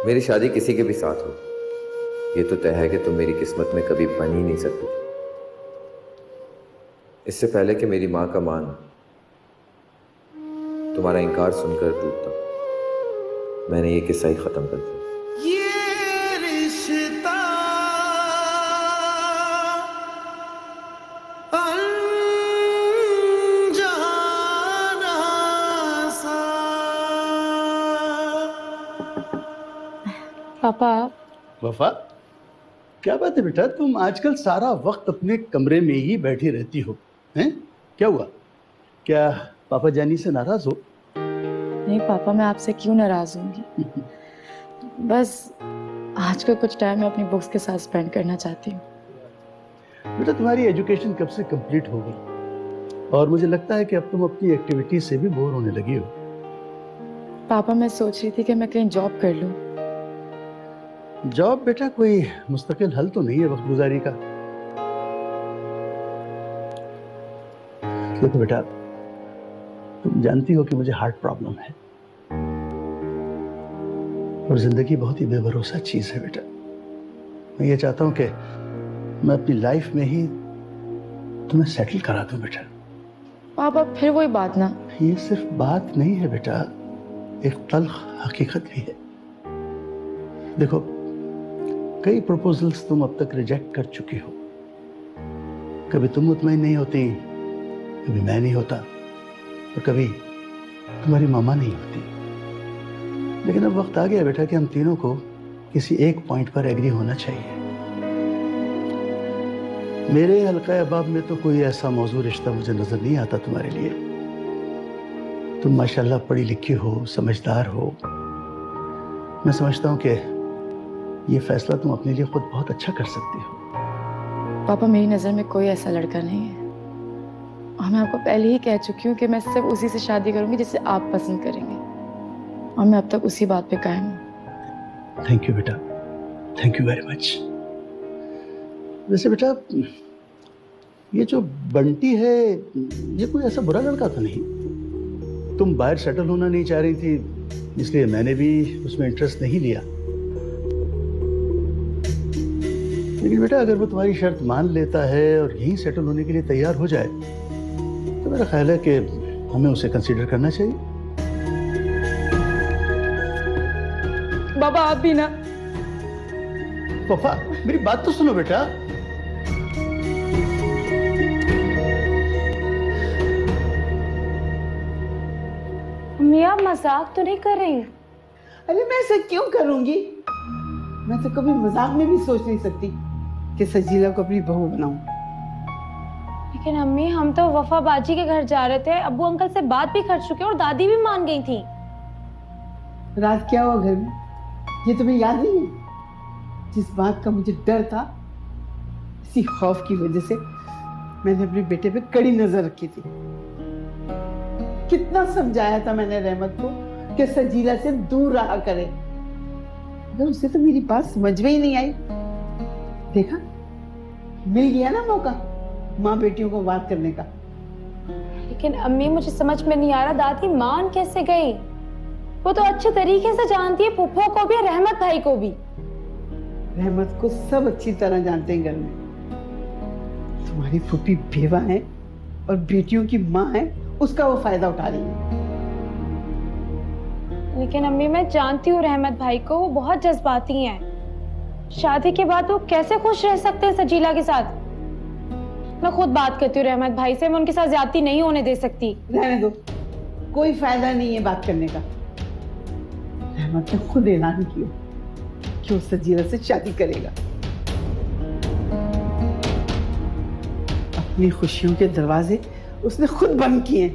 मेरी शादी किसी के भी साथ हो, ये तो तय है कि तुम मेरी किस्मत में कभी बन ही नहीं सकती। इससे पहले कि मेरी माँ का मान तुम्हारा इनकार सुनकर टूटता, मैंने ये किस्सा ही खत्म कर दिया। ये रिश्ता अनजाना सा। पापा, वफा, क्या बात है बेटा, तुम आजकल सारा वक्त अपने कमरे में ही बैठी रहती हो, हैं? क्या हुआ? क्या पापा जानी से नाराज हो? नहीं पापा, मैं आपसे क्यों नाराज होंगी। बस आज का कुछ टाइम मैं अपनी बुक्स के साथ स्पेंड करना चाहती हूँ। बेटा, तुम्हारी एजुकेशन कब से कंप्लीट हो गई और मुझे लगता है कि अब तुम अपनी एक्टिविटी से भी बोर होने लगी हो। पापा, मैं सोच रही थी कि मैं कहीं जॉब कर लूँ। जॉब बेटा कोई मुस्तकिल हल तो नहीं है वक्त गुजारी का। देखो बेटा, तुम जानती हो कि मुझे हार्ट प्रॉब्लम है और जिंदगी बहुत ही बेभरोसा चीज है बेटा। मैं ये चाहता हूं कि मैं अपनी लाइफ में ही तुम्हें सेटल करा दूं बेटा। पापा, फिर वही बात ना। ये सिर्फ बात नहीं है बेटा, एक तल्ख हकीकत भी है। देखो, कई प्रपोजल्स तुम अब तक रिजेक्ट कर चुकी हो। कभी तुम मुतमईन नहीं होती, कभी मैं नहीं होता और कभी तुम्हारी मामा नहीं होती। लेकिन अब वक्त आ गया बेटा कि हम तीनों को किसी एक पॉइंट पर एग्री होना चाहिए। मेरे हल्का अहबाब में तो कोई ऐसा मौजूद रिश्ता मुझे नजर नहीं आता तुम्हारे लिए। तुम माशाल्लाह पढ़ी लिखी हो, समझदार हो। मैं समझता हूं कि ये फैसला तुम अपने लिए खुद बहुत अच्छा कर सकती हो। पापा, मेरी नज़र में कोई ऐसा लड़का नहीं है और मैं आपको पहले ही कह चुकी हूँ कि मैं सिर्फ उसी से शादी करूंगी जिसे आप पसंद करेंगे, और मैं अब तक उसी बात पे कायम हूँ। थैंक यू बेटा, थैंक यू वेरी मच। वैसे बेटा, ये जो बंटी है, ये कोई ऐसा बुरा लड़का तो नहीं? तुम बाहर सेटल होना नहीं चाह रही थी, इसलिए मैंने भी उसमें इंटरेस्ट नहीं लिया। लेकिन बेटा, अगर वो तुम्हारी शर्त मान लेता है और यहीं सेटल होने के लिए तैयार हो जाए तो मेरा ख्याल है कि हमें उसे कंसीडर करना चाहिए। बाबा, आप भी ना। पापा, मेरी बात तो सुनो बेटा। मम्मी, आप मजाक तो नहीं कर रही? अरे मैं ऐसा क्यों करूंगी? मैं तो कभी मजाक में भी सोच नहीं सकती कि सजीला को अपनी बहू बनाऊं। लेकिन अम्मी, हम तो वफा बाजी के घर जा रहे थे, अब्बू अंकल से बात भी कर चुके और दादी भी मान गई थी। रात क्या हुआ घर में, ये तुम्हें याद नहीं है? जिस बात का मुझे डर था, इसी खौफ की वजह से मैंने अपने बेटे पे कड़ी नजर रखी थी। कितना समझाया था मैंने रहमत को कि सजीला से दूर रहा करे, मगर उसे तो मेरी बात समझ में ही नहीं आई। देखा, मिल गया ना मौका माँ बेटियों को वार करने का। लेकिन अम्मी, मुझे समझ में नहीं आ रहा, दादी मान कैसे गई? वो तो अच्छे तरीके से जानती है फूफो को भी, रहमत भाई को भी। रहमत को सब अच्छी तरह जानते हैं घर में। तुम्हारी फूफी बेवा है और बेटियों की माँ है, उसका वो फायदा उठा रही है। लेकिन अम्मी, मैं जानती हूँ रहमत भाई को, वो बहुत जज्बाती हैं। शादी के बाद वो कैसे खुश रह सकते हैं सजीला के साथ? मैं खुद बात करती हूँ रहमत भाई से, मैं उनके साथ ज्यादती नहीं होने दे सकती। रहने दो, कोई फायदा नहीं है बात करने का। रहमत ने खुद ऐलान किया कि वो सजीला से शादी करेगा। अपनी खुशियों के दरवाजे उसने खुद बंद किए।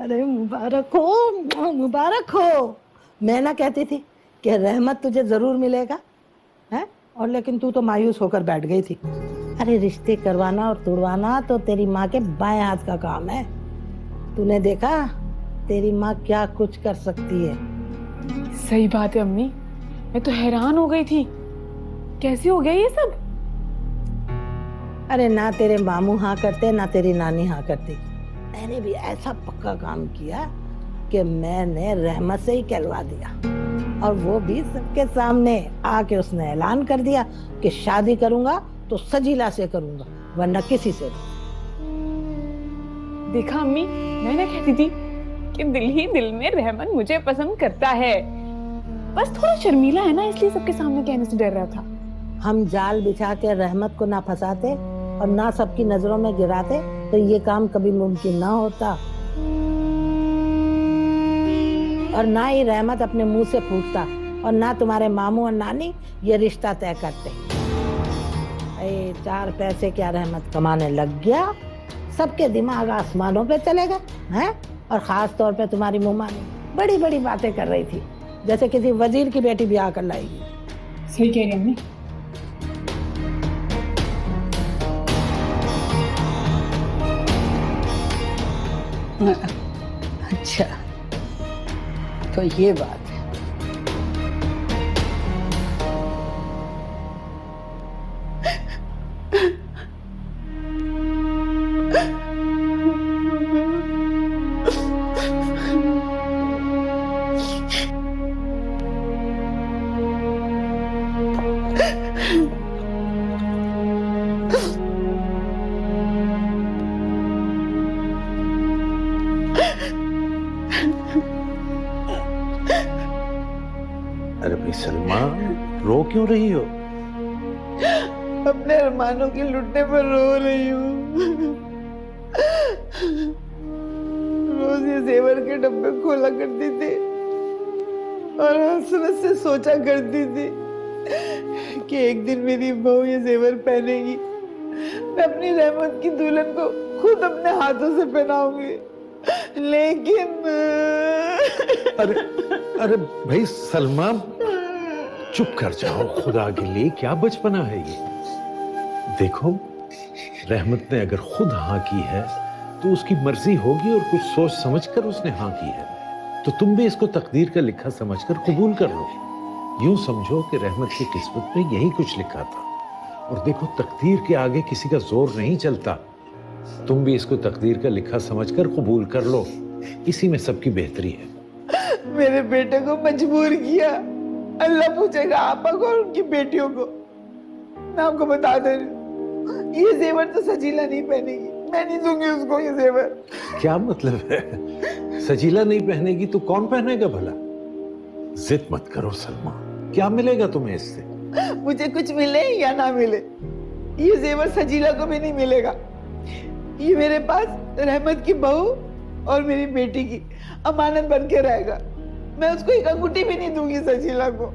अरे मुबारक हो, मुबारक हो। मैं ना कहती थी कि रहमत तुझे जरूर मिलेगा, है? और लेकिन तू तो मायूस होकर बैठ गई थी। अरे रिश्ते करवाना और तुड़वाना तो तेरी माँ के बाएं हाथ का काम है। तूने देखा तेरी माँ क्या कुछ कर सकती है। सही बात है अम्मी, मैं तो हैरान हो गई थी, कैसे हो गया ये सब? अरे ना तेरे मामू हाँ करते ना तेरी नानी हाँ करती। मैंने भी ऐसा पक्का काम किया कि मैंने रहमत से ही कहलवा दिया, और वो भी सबके सामने आके उसने ऐलान कर दिया कि शादी करूंगा तो सजीला से करूंगा, वरना किसी से नहीं। देखा अम्मी, मैं ना कहती थी कि दिल ही दिल में रहमत मुझे पसंद करता है, बस थोड़ा शर्मीला है ना, इसलिए सबके सामने कहने से डर रहा था। हम जाल बिछा के रहमत को ना फंसाते और ना सबकी नजरों में गिराते तो ये काम कभी मुमकिन ना होता, और ना ही रहमत अपने मुंह से फूटता, और ना तुम्हारे मामू और नानी ये रिश्ता तय करते। 4 पैसे क्या रहमत कमाने लग गया, सबके दिमाग आसमानों पे चले गए हैं, और खास तौर पे तुम्हारी मुमानी बड़ी बड़ी बातें कर रही थी, जैसे किसी वजीर की बेटी ब्याह कर लाएगी। सही कह रही हैं अम्मी। अच्छा, तो ये बात है। अरे भाई सलमा, रो क्यों रही हो? अपने अरमानों के लुटने पर रो रही हूँ। रोज ये जेवर के डब्बे खोला करती थी और हसरत से सोचा करती थी कि एक दिन मेरी बहू ये जेवर पहनेगी, मैं अपनी रहमत की दुल्हन को खुद अपने हाथों से पहनाऊंगी। लेकिन अरे भाई सलमा, चुप कर जाओ, खुदा के लिए क्या बचपना है ये। देखो, रहमत ने अगर खुद हाँ की है तो उसकी मर्जी होगी, और कुछ सोच समझकर उसने हाँ की है, तो तुम भी इसको तकदीर का लिखा समझकर कबूल कर लो। यूं समझो कि रहमत की किस्मत में यही कुछ लिखा था, और देखो तकदीर के आगे किसी का जोर नहीं चलता। तुम भी इसको तकदीर का लिखा समझकर कबूल कर लो, इसी में सबकी बेहतरी है। मेरे बेटे को मजबूर किया, अल्लाह पूछेगा आपा को और उनकी बेटियों को। मैं आपको बता दे रही हूँ, ये जेवर तो सजीला नहीं पहनेगी, मैं नहीं दूंगी उसको ये जेवर। क्या मतलब है? सजीला नहीं पहनेगी तो कौन पहनेगा भला? जिद मत करो सलमा, क्या मिलेगा तुम्हें इससे? मुझे कुछ मिले या ना मिले, ये जेवर सजीला को भी नहीं मिलेगा। ये मेरे पास रहमत की बहू और मेरी बेटी की अमानत बन के रहेगा। मैं उसको एक अंगूठी भी नहीं दूंगी सजीला को।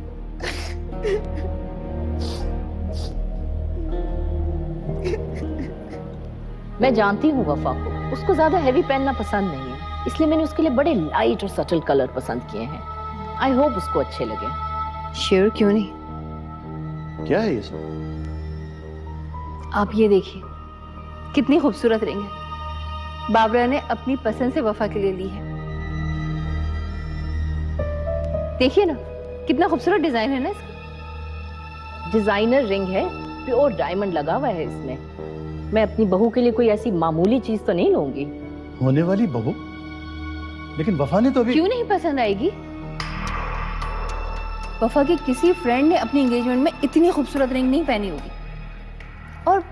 मैं जानती हूँ वफा को, उसको ज्यादा हैवी पहनना पसंद नहीं है, इसलिए मैंने उसके लिए बड़े लाइट और सटल कलर पसंद किए हैं। आई होप उसको अच्छे लगे। श्योर क्यों नहीं। क्या है ये सब? आप ये देखिए, कितनी खूबसूरत रिंग है, बाबरा ने अपनी पसंद से वफा के लिए ली है। देखिए ना, कितना खूबसूरत डिजाइन है ना इसका। डिजाइनर रिंग है, प्योर डायमंड लगा हुआ है इसमें। मैं अपनी बहू के लिए कोई ऐसी मामूली चीज तो नहीं लूंगी। होने वाली बहू? लेकिन वफा ने तो अभी। क्यों नहीं पसंद आएगी? वफा के किसी फ्रेंड ने अपनी एंगेजमेंट में इतनी खूबसूरत रिंग नहीं पहनी होगी। और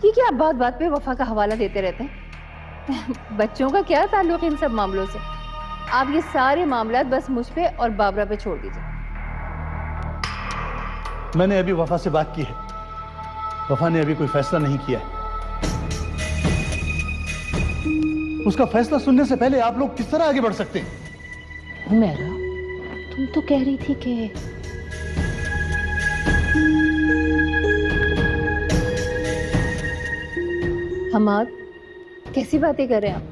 ये क्या बात बात पे वफा का हवाला देते रहते हैं? बच्चों का क्या ताल्लुक इन सब मामलों से? आप ये सारे मामलात बस मुझ पे और बाबरा पे छोड़ दीजिए। मैंने अभी वफा से बात की है, वफा ने अभी कोई फैसला नहीं किया है। उसका फैसला सुनने से पहले आप लोग किस तरह आगे बढ़ सकते हैं? हुमैरा, तुम तो कह रही थी कि हमाद, कैसी बातें कर रहे हैं आप?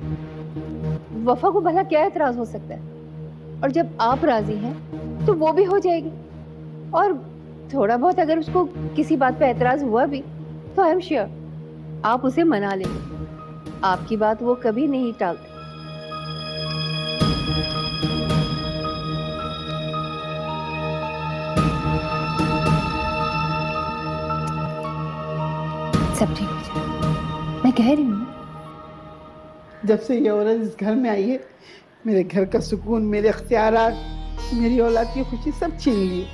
वफा को भला क्या एतराज हो सकता है? और जब आप राजी हैं तो वो भी हो जाएगी। और थोड़ा बहुत अगर उसको किसी बात पे एतराज हुआ भी तो आई एम श्योर आप उसे मना लेंगे। आपकी बात वो कभी नहीं टालते। सब ठीक हो जाएगा, मैं कह रही हूँ। जब से ये औरत इस घर में आई है, मेरे घर का सुकून, मेरे अख्तियारात, मेरी औलाद की खुशी सब छीन ली।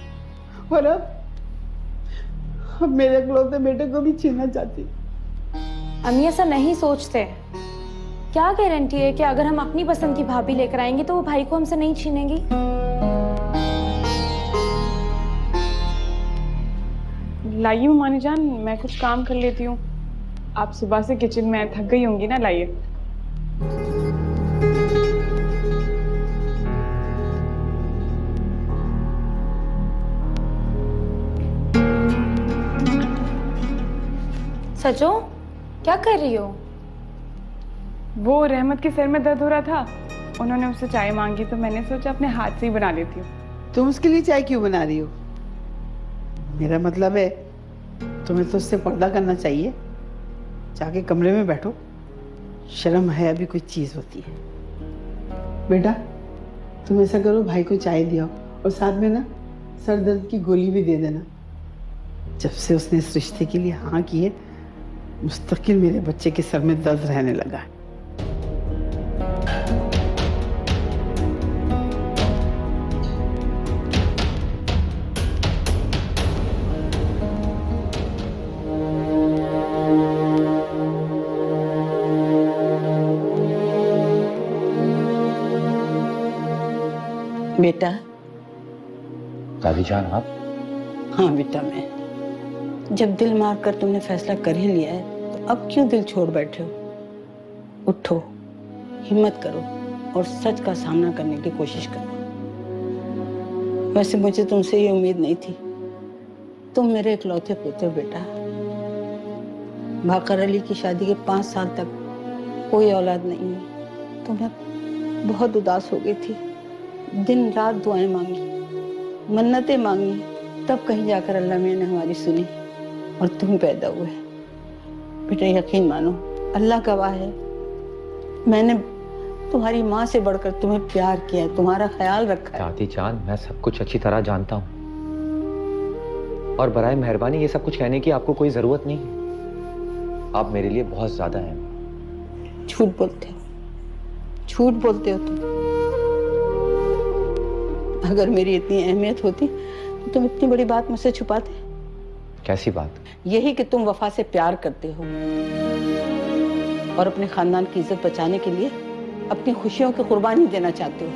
और अब मेरे इकलौते बेटे को भी छीनना चाहती। अम्मी ऐसा नहीं सोचते। क्या गारंटी है कि अगर हम अपनी पसंद की भाभी लेकर आएंगे तो वो भाई को हमसे नहीं छीनेगी? लाइए मानी जान, मैं कुछ काम कर लेती हूँ। आप सुबह से किचन में थक गई होंगी ना, लाइए। सचो, क्या कर रही हो? वो रहमत के सिर में दर्द हो रहा था, उन्होंने उससे चाय मांगी तो मैंने सोचा अपने हाथ से ही बना लेती हूँ। तुम उसके लिए चाय क्यों बना रही हो? मेरा मतलब है तुम्हें तो उससे पर्दा करना चाहिए। जाके कमरे में बैठो। शर्म है अभी कोई चीज होती है। बेटा तुम ऐसा करो, भाई को चाय दियो और साथ में ना सर दर्द की गोली भी दे देना। जब से उसने इस रिश्ते के लिए हाँ की है, मुस्तकिल मेरे बच्चे के सर में दर्द रहने लगा है। बेटा। दादी जान आप? हाँ बेटा, मैं जब दिल मार कर तुमने फैसला कर ही लिया है तो अब क्यों दिल छोड़ बैठे हो? उठो, हिम्मत करो और सच का सामना करने की कोशिश करो। वैसे मुझे तुमसे ये उम्मीद नहीं थी। तुम मेरे इकलौते पोते हो बेटा। भाकर अली की शादी के 5 साल तक कोई औलाद नहीं हुई तो मैं बहुत उदास हो गई थी। दिन रात दुआएं मांगी, मन्नतें मांगी, तब कहीं जाकर अल्लाह मियां ने हमारी सुनी और तुम पैदा हुए। बेटा यकीन मानो, अल्लाह गवाह है, मैंने तुम्हारी माँ से बढ़कर तुम्हें प्यार किया है, तुम्हारा ख्याल रखा है। दादी जान मैं सब कुछ अच्छी तरह जानता हूँ और बराए मेहरबानी ये सब कुछ कहने की आपको कोई जरूरत नहीं है। आप मेरे लिए बहुत ज्यादा हैं। झूठ बोलते हो, झूठ बोलते हो तुम। अगर मेरी इतनी अहमियत होती तो तुम इतनी बड़ी बात मुझसे छुपाते? कैसी बात? यही कि तुम वफा से प्यार करते हो और अपने खानदान की इज्जत बचाने के लिए अपनी खुशियों की कुर्बानी देना चाहते हो।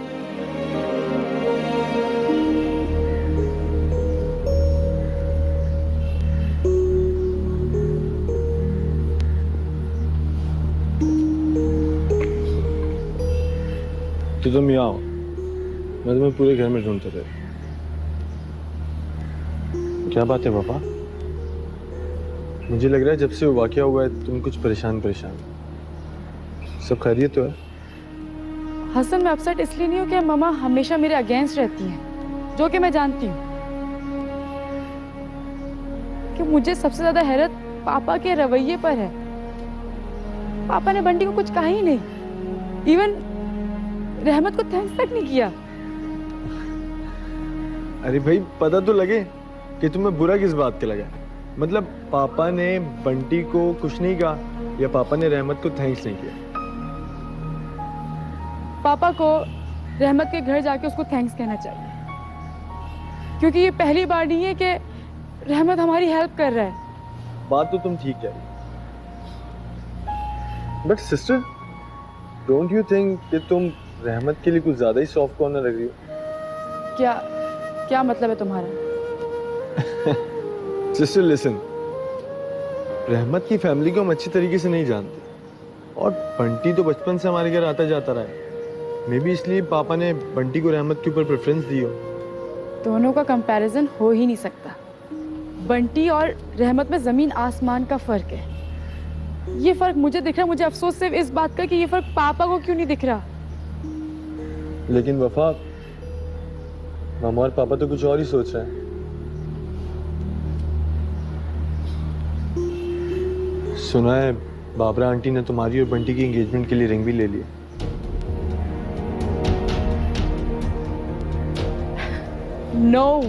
तो तुम यहाँ आओ, मैं तुम्हें पूरे घर में ढूंढता रहा। क्या बात है पापा? मुझे लग रहा है जब से वो वाकया हुआ है तुम कुछ परेशान। सब खैरियत तो है? हसन, मैं अपसेट इसलिए नहीं हूँ कि मम्मा हमेशा मेरे अगेंस्ट रहती हैं, जो कि मैं जानती हूँ कि मुझे सबसे ज्यादा हैरत पापा के रवैये पर है। पापा ने बंटी को कुछ कहा ही नहीं, इवन रहमत को थैंक्स तक नहीं किया। अरे भाई पता तो लगे कि तुम्हें बुरा किस बात का लगा। मतलब पापा ने बंटी को कुछ नहीं कहा या पापा ने रहमत को थैंक्स नहीं किया? पापा को रहमत के घर जाके उसको थैंक्स कहना चाहिए, क्योंकि ये पहली बार नहीं है कि रहमत हमारी हेल्प कर रहा है। बात तो तुम ठीक कह रही, but sister don't you think कि तुम रहमत के लिए कुछ ज्यादा ही सॉफ्ट कॉर्नर रख रही हो? क्या मतलब है तुम्हारा? सिस्टर लिसन, रहमत की फैमिली को हम अच्छी तरीके से नहीं जानते और बंटी तो बचपन से हमारे घर आता जाता रहा है। मे बी इसलिए पापा ने बंटी को रहमत के ऊपर प्रेफरेंस दी हो। दोनों का कंपैरिजन हो ही नहीं सकता। बंटी और रहमत में जमीन आसमान का फर्क है। ये फर्क मुझे दिख रहा है। मुझे अफसोस सिर्फ इस बात का कि ये फर्क पापा को क्यों नहीं दिख रहा। लेकिन वफा, मामा और पापा तो कुछ और ही सोच रहे हैं। सुना है बाबरा आंटी ने तुम्हारी और बंटी की एंगेजमेंट के लिए रिंग भी ले ली। नो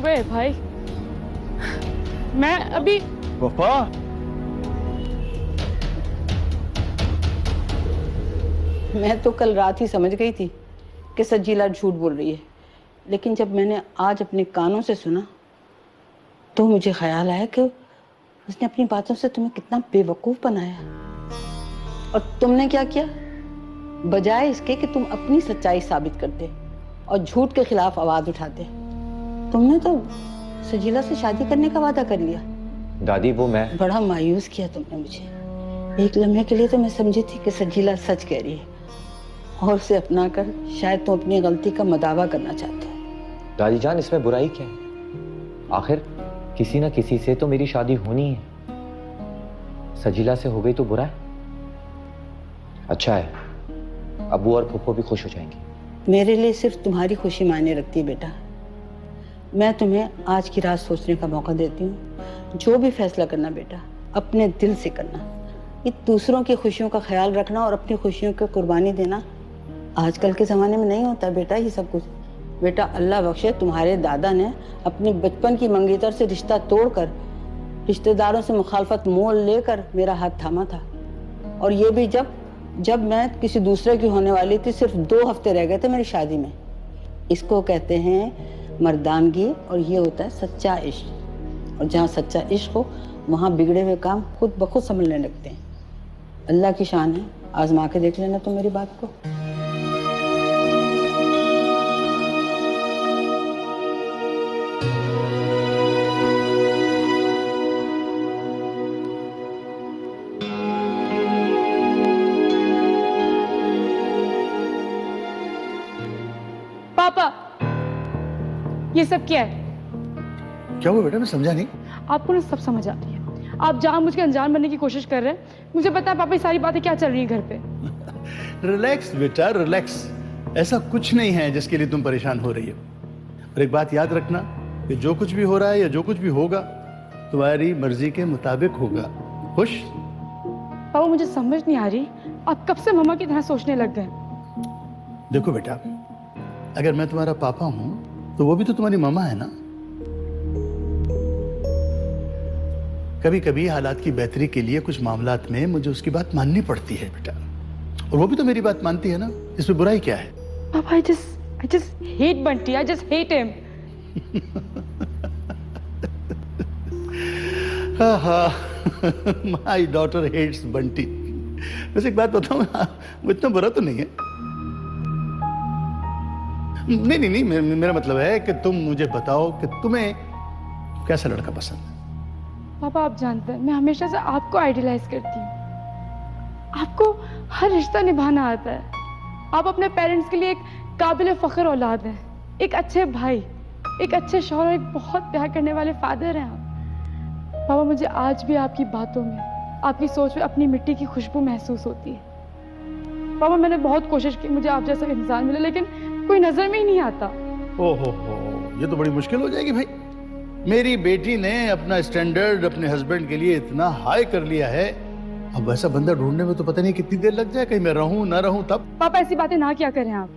वे भाई, मैं अभी वफा मैं तो कल रात ही समझ गई थी कि सजीला झूठ बोल रही है, लेकिन जब मैंने आज अपने कानों से सुना तो मुझे ख्याल आया कि उसने अपनी बातों से तुम्हें कितना बेवकूफ बनाया। और तुमने क्या किया? बजाय इसके कि तुम अपनी सच्चाई साबित करते और झूठ के खिलाफ आवाज उठाते, तुमने तो सजीला से शादी करने का वादा कर लिया। दादी वो मैं बड़ा मायूस किया तुमने मुझे। एक लम्हे के लिए तो मैं समझी थी कि सजीला सच कह रही है और उसे अपना कर शायद तुम अपनी गलती का मदावा करना चाहते हो। दादी जान इसमें बुराई क्या है? आखिर किसी ना किसी से तो मेरी शादी होनी है। सजीला से हो गई तो बुरा है? अच्छा है, अब्बू और फुप्पो भी खुश हो जाएंगे। मेरे लिए सिर्फ तुम्हारी खुशी मायने रखती है बेटा। मैं तुम्हें आज की रात सोचने का मौका देती हूँ। जो भी फैसला करना बेटा अपने दिल से करना। ये दूसरों की खुशियों का ख्याल रखना और अपनी खुशियों को कुर्बानी देना आजकल के ज़माने में नहीं होता बेटा ये सब कुछ। बेटा अल्लाह बख्शे तुम्हारे दादा ने अपने बचपन की मंगेतर से रिश्ता तोड़कर रिश्तेदारों से मुखालफत मोल लेकर मेरा हाथ थामा था। और ये भी जब मैं किसी दूसरे की होने वाली थी, सिर्फ 2 हफ्ते रह गए थे मेरी शादी में। इसको कहते हैं मर्दानगी और ये होता है सच्चा इश्क। और जहाँ सच्चा इश्क हो वहाँ बिगड़े हुए काम खुद ब खुद संभलने लगते हैं। अल्लाह की शान है, आजमा के देख लेना तुम मेरी बात को। पापा ये सब क्या है? क्या हुआ बेटा, मैं समझा नहीं। आपको ना सब समझ आती है। आप जानबूझ के अनजान बनने की कोशिश कर रहे हैं। मुझे पता है पापा ये सारी बातें क्या चल रही है घर पे। रिलैक्स बेटा रिलैक्स, ऐसा कुछ नहीं है जिसके लिए तुम परेशान हो रही हो। और एक बात याद रखना कि जो कुछ भी हो रहा है या जो कुछ भी होगा तुम्हारी मर्जी के मुताबिक होगा। खुश? पापा मुझे समझ नहीं आ रही, आप कब से मम्मा की तरह सोचने लग गए? देखो बेटा, अगर मैं तुम्हारा पापा हूं तो वो भी तो तुम्हारी मामा है ना। कभी कभी हालात की बेहतरी के लिए कुछ मामलात में मुझे उसकी बात माननी पड़ती है बेटा, और वो भी तो मेरी बात मानती है ना। इसमें बुराई क्या है? पापा I just hate Bunty, I just hate him. My daughter hates Bunty. वैसे एक बात बताऊं, वो इतना बुरा तो नहीं है। नहीं, मेरा मतलब है कि तुम मुझे बताओ कि तुम्हें कैसा लड़का पसंद है। पापा आप जानते हैं मैं हमेशा से आपको आइडियलाइज करती हूँ। आपको हर रिश्ता निभाना आता है। आप अपने पेरेंट्स के लिए एक काबिल फख्र औलाद हैं, एक अच्छे भाई, एक अच्छे शौहर और एक बहुत प्यार करने वाले फादर हैं आप। पापा मुझे आज भी आपकी बातों में, आपकी सोच में अपनी मिट्टी की खुशबू महसूस होती है। पापा मैंने बहुत कोशिश की मुझे आप जैसा इंसान मिले, लेकिन कोई नजर में ही नहीं आता। ओहो, ये तो बड़ी मुश्किल हो जाएगी भाई। मेरी बेटी ने अपना स्टैंडर्ड अपने हस्बैंड के लिए इतना हाई कर लिया है, अब वैसा बंदा ढूंढने में तो पता नहीं कितनी देर लग जाए। कहीं मैं रहूं ना रहूं तब। पापा ऐसी बातें ना क्या करें आप।